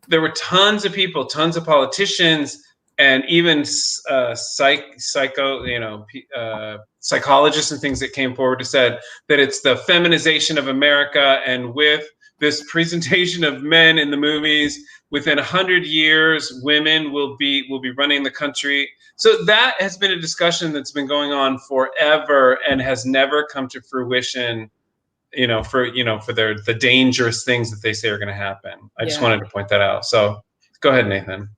there were tons of people, tons of politicians, and even psychologists and things that came forward to said that it's the feminization of America, and with this presentation of men in the movies, within 100 years, women will be running the country. So that has been a discussion that's been going on forever and has never come to fruition. For the dangerous things that they say are going to happen. I just wanted to point that out. So go ahead, Nathan.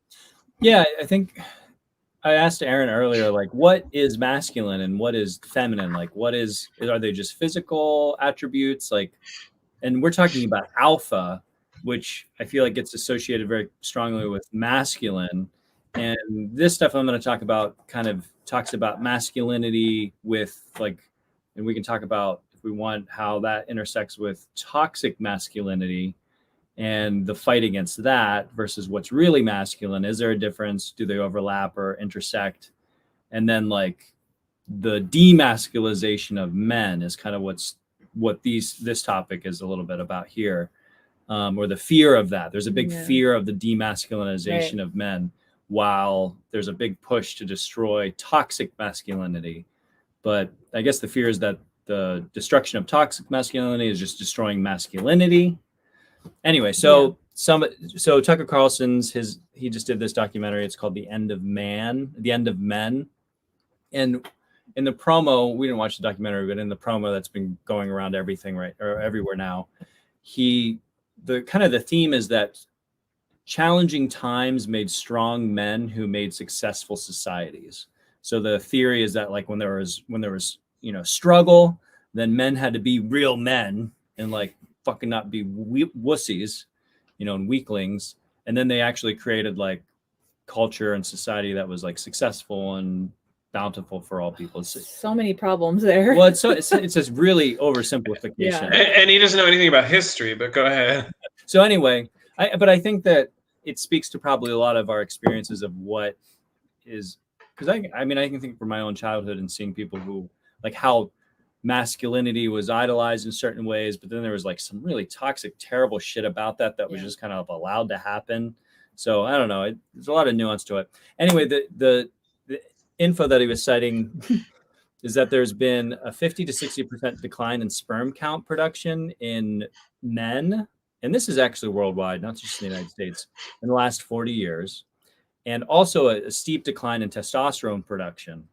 Yeah, I think I asked Erin earlier, like, what is masculine and what is feminine? Like, are they just physical attributes? Like, and we're talking about alpha, which I feel like gets associated very strongly with masculine. And this stuff I'm going to talk about kind of talks about masculinity with like, and we can talk about, if we want, how that intersects with toxic masculinity and the fight against that versus what's really masculine. Is there a difference? Do they overlap or intersect? And then like the demasculization of men is kind of what this topic is a little bit about here, or the fear of that. There's a big fear of the demasculinization of men, while there's a big push to destroy toxic masculinity. But I guess the fear is that the destruction of toxic masculinity is just destroying masculinity. Anyway, so Tucker Carlson's he just did this documentary. It's called The End of Men. And in the promo, we didn't watch the documentary, but in the promo that's been going around everywhere now, the theme is that challenging times made strong men who made successful societies. So the theory is that like when there was struggle, then men had to be real men and like fucking not be wussies, and weaklings. And then they actually created like culture and society that was like successful and bountiful for all people. So many problems there. Well, it's a really oversimplification. And he doesn't know anything about history, but go ahead. So anyway, But I think that it speaks to probably a lot of our experiences of what is, because I mean, I can think from my own childhood and seeing people who, like, how masculinity was idolized in certain ways, but then there was like some really toxic, terrible shit about that was just kind of allowed to happen. So I don't know. There's a lot of nuance to it. Anyway, the info that he was citing is that there's been a 50 to 60% decline in sperm count production in men. And this is actually worldwide, not just in the United States, in the last 40 years. And also a steep decline in testosterone production.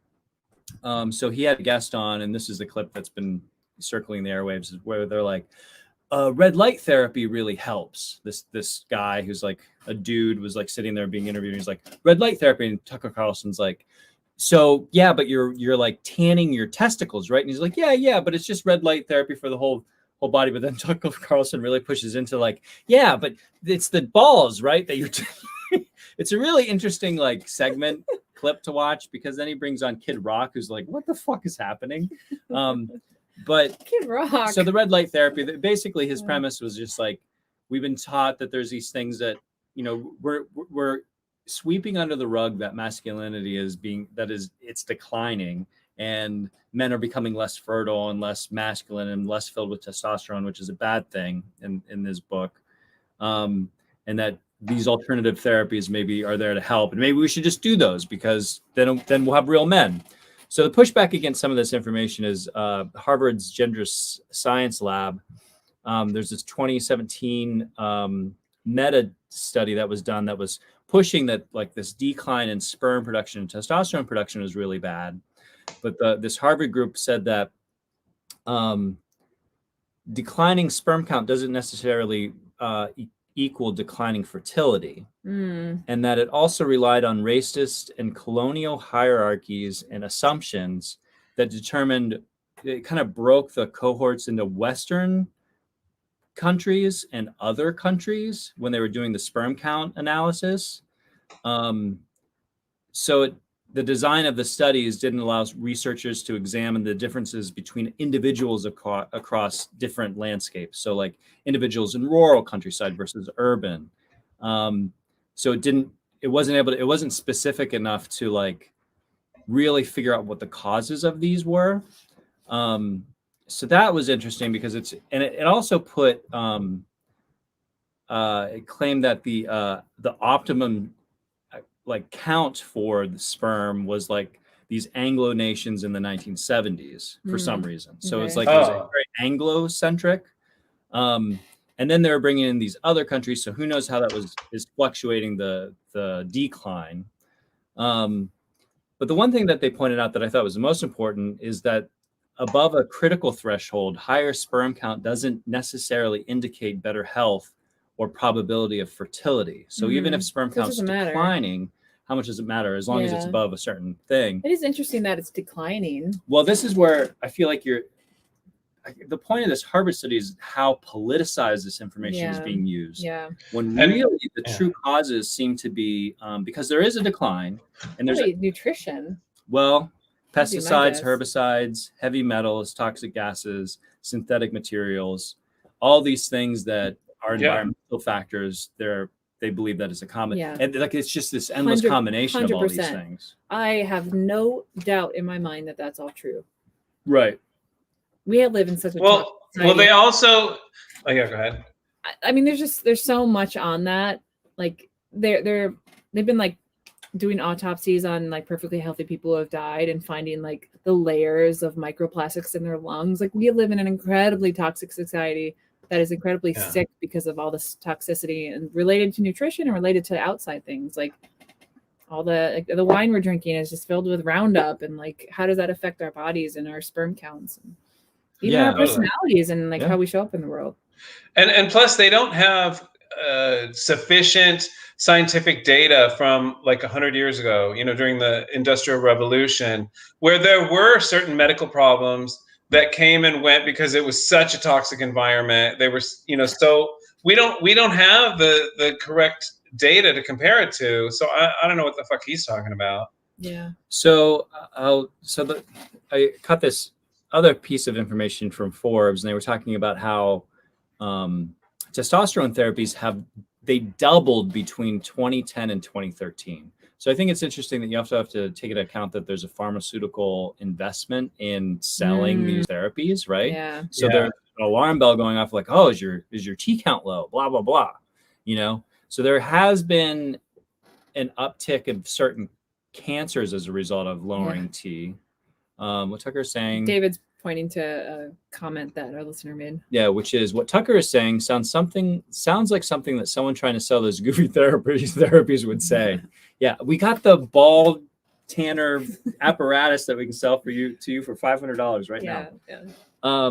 So he had a guest on, and this is the clip that's been circling the airwaves, where they're like, red light therapy really helps. This guy who's like a dude was like sitting there being interviewed. And he's like, red light therapy. And Tucker Carlson's like, so yeah, but you're like tanning your testicles, right? And he's like, yeah, but it's just red light therapy for the whole body. But then Tucker Carlson really pushes into like, yeah, but it's the balls, right? That you're it's a really interesting like segment clip to watch, because then he brings on Kid Rock, who's like, what the fuck is happening? But Kid Rock. So the red light therapy, basically his premise was just like, we've been taught that there's these things that, you know, we're sweeping under the rug that masculinity it's declining, and men are becoming less fertile and less masculine and less filled with testosterone, which is a bad thing in this book. And that these alternative therapies maybe are there to help, and maybe we should just do those, because then we'll have real men. So the pushback against some of this information is Harvard's Gender Science Lab. There's this 2017 meta study that was done that was pushing that like this decline in sperm production and testosterone production is really bad. But this Harvard group said that declining sperm count doesn't necessarily equal declining fertility, and that it also relied on racist and colonial hierarchies and assumptions that determined, it kind of broke the cohorts into Western countries and other countries when they were doing the sperm count analysis. The design of the studies didn't allow researchers to examine the differences between individuals across different landscapes. So like individuals in rural countryside versus urban. So it wasn't specific enough to like really figure out what the causes of these were. So that was interesting, because it also put, it claimed that the optimum like count for the sperm was like these Anglo nations in the 1970s for some reason. So it's like it was very Anglo-centric. And then they were bringing in these other countries. So who knows how that is fluctuating the decline. But the one thing that they pointed out that I thought was the most important is that above a critical threshold, higher sperm count doesn't necessarily indicate better health or probability of fertility. So even if sperm count's declining, how much does it matter as long as it's above a certain thing? It is interesting that it's declining. Well, this is where I feel like the point of this Harvard study is how politicized this information is being used. Yeah. When really the true causes seem to be because there is a decline, and there's nutrition. Well, pesticides, herbicides, heavy metals, toxic gases, synthetic materials, all these things that are environmental factors. They believe that is a common, and like it's just this endless combination 100%. Of all these things. I have no doubt in my mind that that's all true. Right. We live in such a well. They also. Oh yeah, go ahead. I mean, there's so much on that. Like they've been like doing autopsies on like perfectly healthy people who have died and finding like the layers of microplastics in their lungs. Like we live in an incredibly toxic society that is incredibly sick because of all this toxicity and related to nutrition and related to outside things. Like all the wine we're drinking is just filled with Roundup, and like how does that affect our bodies and our sperm counts and even our personalities and like how we show up in the world. And plus they don't have sufficient scientific data from like 100 years ago, during the Industrial Revolution, where there were certain medical problems that came and went because it was such a toxic environment. They were, so we don't have the correct data to compare it to. So I don't know what the fuck he's talking about. Yeah. So I cut this other piece of information from Forbes, and they were talking about how testosterone therapies have they doubled between 2010 and 2013. So I think it's interesting that you also have to take into account that there's a pharmaceutical investment in selling these therapies, right? Yeah. So there's an alarm bell going off like, oh, is your T count low? Blah, blah, blah. You know? So there has been an uptick of certain cancers as a result of lowering T. What Tucker's saying. David's pointing to a comment that our listener made. Yeah, which is what Tucker is saying sounds like something that someone trying to sell those goofy therapies would say. Yeah, we got the ball tanner apparatus that we can sell to you for $500 right now. Yeah.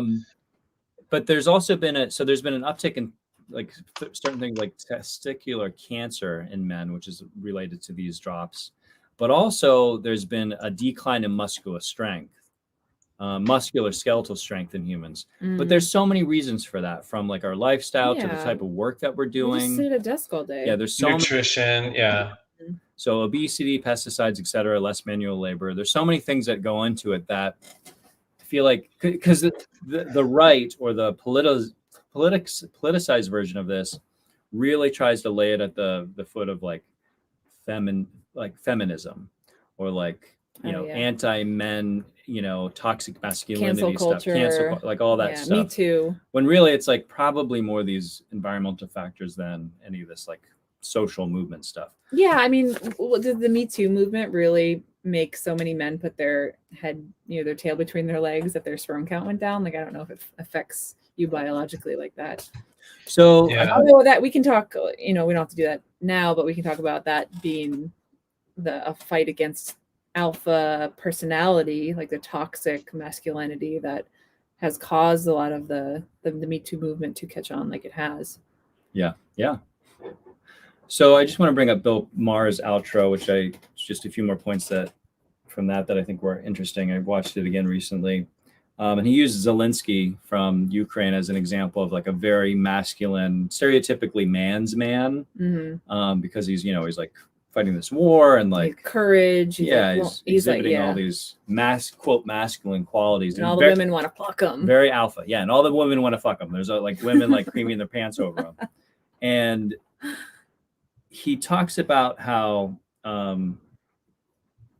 But there's also been there's been an uptick in like certain things like testicular cancer in men, which is related to these drops. But also there's been a decline in muscular strength. Muscular skeletal strength in humans. But there's so many reasons for that, from like our lifestyle to the type of work that we're doing. We just sit at a desk all day. Yeah, there's so nutrition, so obesity, pesticides, etc., less manual labor. There's so many things that go into it that I feel like, because the right or the politicized version of this really tries to lay it at the foot of like feminism or like anti-men, toxic masculinity stuff, cancel, like all that stuff. Me too. When really it's like probably more these environmental factors than any of this like social movement stuff. Yeah, I mean, did the Me Too movement really make so many men put their head, their tail between their legs that their sperm count went down? Like, I don't know if it affects you biologically like that. So, although that we can talk, we don't have to do that now, but we can talk about that being a fight against alpha personality, like the toxic masculinity that has caused a lot of the Me Too movement to catch on like it has. Yeah. So I just want to bring up Bill Maher's outro, which just a few more points from that I think were interesting. I watched it again recently. And he used Zelenskyy from Ukraine as an example of like a very masculine, stereotypically man's man, because he's like fighting this war and like courage. He's exhibiting all these quote masculine qualities, and all the women want to fuck him. Very alpha, and all the women want to fuck him. There's like women like creaming their pants over him, and he talks about how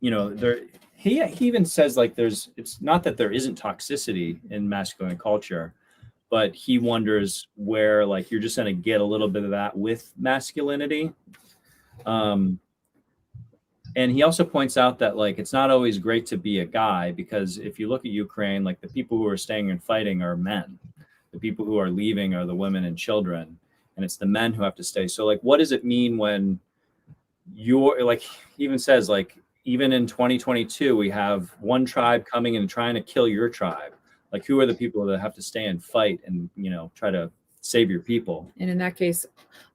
he even says like it's not that there isn't toxicity in masculine culture, but he wonders where like you're just going to get a little bit of that with masculinity. And he also points out that like it's not always great to be a guy, because if you look at Ukraine, like the people who are staying and fighting are men. The people who are leaving are the women and children, and it's the men who have to stay. So like, what does it mean when you're like, he even says like, even in 2022, we have one tribe coming and trying to kill your tribe. Like, who are the people that have to stay and fight and, try to save your people? And in that case,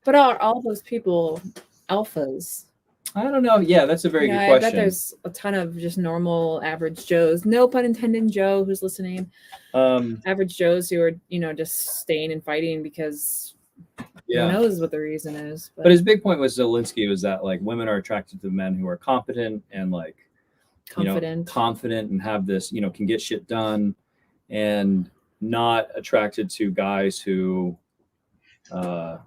but are all those people alphas? I don't know. Yeah, that's a very good question. I bet there's a ton of just normal average Joes, no pun intended, Joe, who's listening. Average Joes who are, just staying and fighting because who knows what the reason is. But his big point with Zelenskyy was that like women are attracted to men who are competent and like confident and have this, can get shit done, and not attracted to guys who are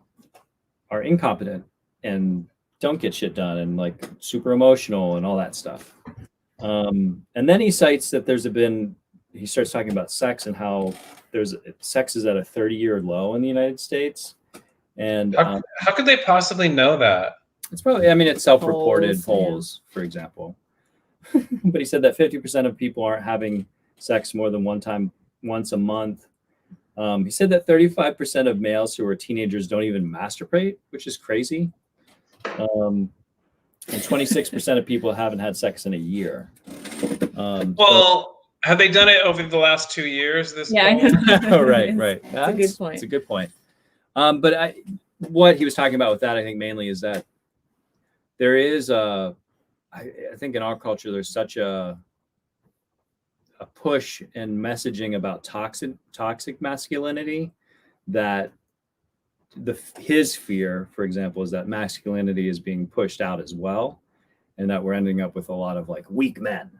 incompetent and don't get shit done and like super emotional and all that stuff. And then he cites that he starts talking about sex and how sex is at a 30-year low in the United States. And how could they possibly know that? It's probably, it's self-reported polls, for example. But he said that 50% of people aren't having sex more than once a month. He said that 35% of males who are teenagers don't even masturbate, which is crazy. And 26% of people haven't had sex in a year. Have they done it over the last 2 years? I know. Right. That's a good point. It's a good point. But what he was talking about with that, I think mainly is that there is I think in our culture, there's such a push and messaging about toxic masculinity that his fear, for example, is that masculinity is being pushed out as well, and that we're ending up with a lot of like weak men.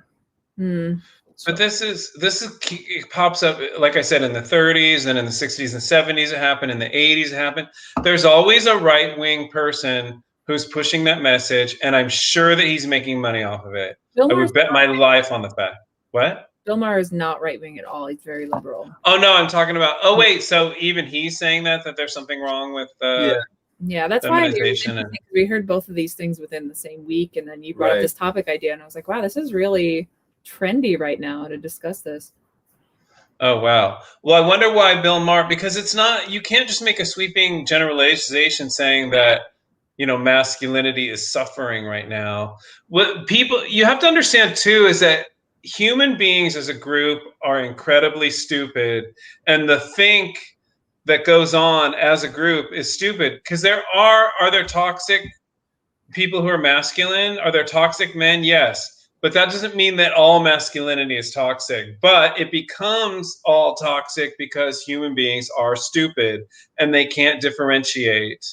So. But this is it pops up, like I said, in the 30s and in the 60s and 70s. It happened in the 80s. It happened. There's always a right-wing person who's pushing that message, and I'm sure that he's making money off of it. I would bet my life on the fact. What? Bill Maher is not right-wing at all. He's very liberal. Oh no, I'm talking about. Oh wait, so even he's saying that there's something wrong with yeah, that's why feminization we heard both of these things within the same week, and then you brought up this topic idea, and I was like, wow, this is really trendy right now to discuss this. Oh wow. Well, I wonder why Bill Maher, because it's not, you can't just make a sweeping generalization saying that, you know, masculinity is suffering right now. What people, you have to understand too, is that human beings as a group are incredibly stupid, and the think that goes on as a group is stupid, because there are there toxic people who are masculine? Are there toxic men? Yes. But that doesn't mean that all masculinity is toxic. But it becomes all toxic because human beings are stupid and they can't differentiate.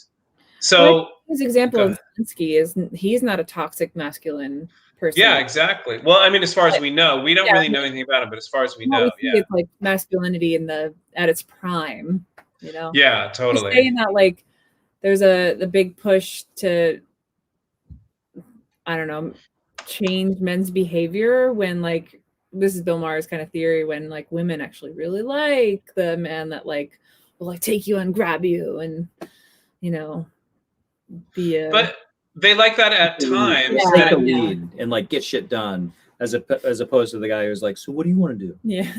So his example of Zelenskyy is he's not a toxic masculine person. Yeah, exactly. Well, I mean, as far as we know, we don't really know anything about him, but as far as we know, it's like masculinity at its prime, you know? Yeah, totally. He's saying that like there's the big push to, I don't know, change men's behavior when like, this is Bill Maher's kind of theory, when like women actually really like the man that like will like take you and grab you and, you know, be a... But they like that at times. Take the lead and like get shit done, as opposed to the guy who's like, so what do you want to do? Yeah.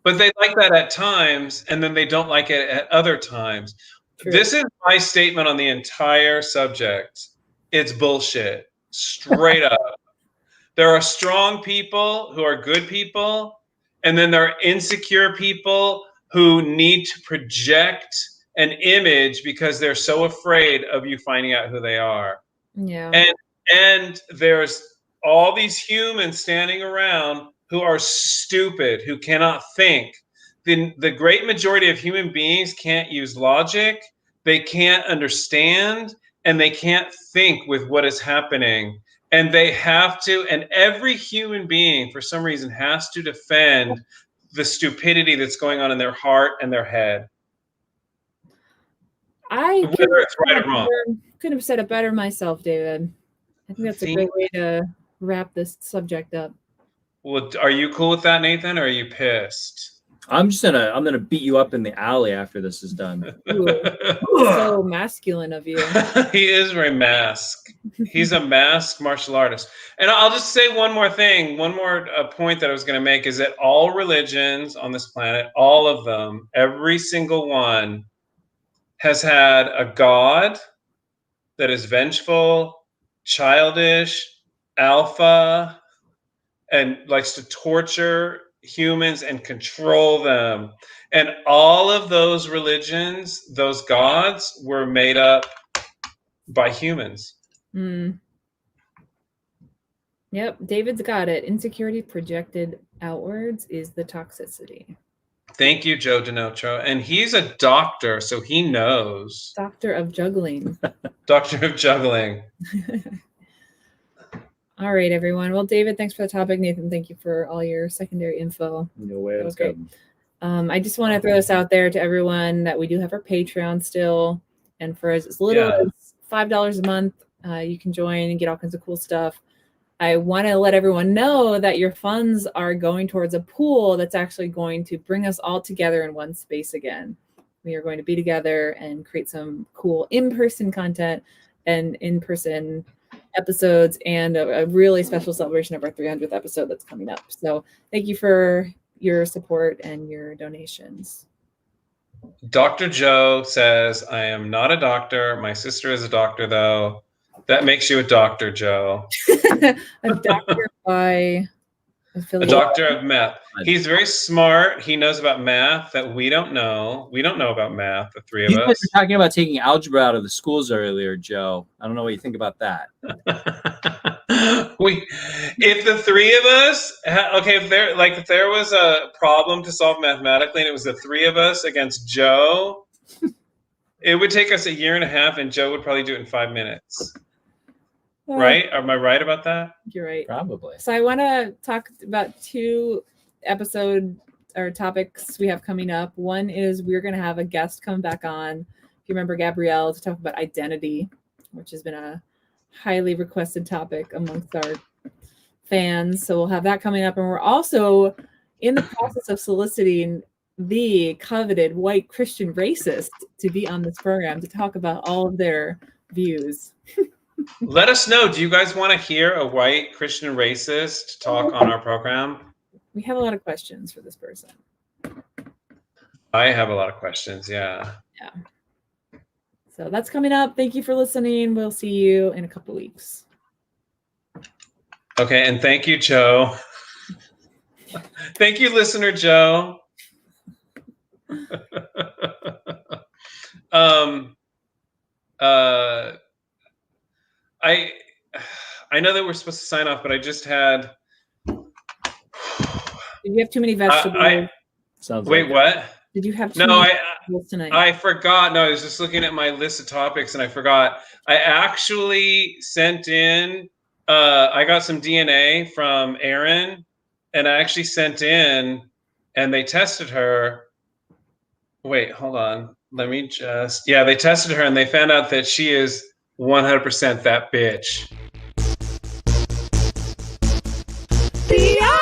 But they like that at times, and then they don't like it at other times. True. This is my statement on the entire subject. It's bullshit. Straight up. There are strong people who are good people, and then there are insecure people who need to project an image because they're so afraid of you finding out who they are. Yeah. And there's all these humans standing around who are stupid, who cannot think. The great majority of human beings can't use logic, they can't understand, and they can't think with what is happening. And they have to, and every human being, for some reason, has to defend the stupidity that's going on in their heart and their head. Whether it's right or wrong. Could have said it better myself, David. I think that's a great way to wrap this subject up. Well, are you cool with that, Nathan, or are you pissed? I'm gonna beat you up in the alley after this is done. Ooh, so masculine of you. He is very masked. He's a masked martial artist. And I'll just say one more thing, one more point that I was going to make is that all religions on this planet, all of them, every single one has had a god that is vengeful, childish, alpha, and likes to torture humans and control them. And all of those religions, those gods, were made up by humans. Yep, David's got it. Insecurity projected outwards is the toxicity. Thank you, Joe DiNotro. And he's a doctor, so he knows. Doctor of juggling. Doctor of juggling. All right, everyone. Well, David, thanks for the topic. Nathan, thank you for all your secondary info. No way. That was great. I just want to throw this out there to everyone that we do have our Patreon still. And for as little as $5 a month, you can join and get all kinds of cool stuff. I want to let everyone know that your funds are going towards a pool that's actually going to bring us all together in one space again. We are going to be together and create some cool in-person content and in-person episodes and a really special celebration of our 300th episode that's coming up. So thank you for your support and your donations. Dr. Joe says, I am not a doctor. My sister is a doctor, though. That makes you a doctor, Joe. A doctor by affiliate. A doctor of math. He's very smart. He knows about math that we don't know. We don't know about math, the three of us. You guys were talking about taking algebra out of the schools earlier, Joe. I don't know what you think about that. If the three of us, if there was a problem to solve mathematically and it was the three of us against Joe, it would take us 1.5 years and Joe would probably do it in 5 minutes. Right? Am I right about that? You're right. Probably. So I want to talk about 2 episode or topics we have coming up. One is we're going to have a guest come back on. If you remember Gabrielle, to talk about identity, which has been a highly requested topic amongst our fans. So we'll have that coming up. And we're also in the process of soliciting the coveted white Christian racist to be on this program to talk about all of their views. Let us know. Do you guys want to hear a white Christian racist talk on our program? We have a lot of questions for this person. I have a lot of questions. Yeah. So that's coming up. Thank you for listening. We'll see you in a couple weeks. Okay. And thank you, Joe. Thank you, listener Joe. I know that we're supposed to sign off, but I just had. Did you have too many vegetables? Sounds wait, like what? Did you have too many vegetables tonight? I forgot. No, I was just looking at my list of topics and I forgot. I actually sent in. I got some DNA from Erin, and I actually sent in, and they tested her. Wait, hold on. Let me just. Yeah, they tested her, and they found out that she is 100% that bitch. Yeah.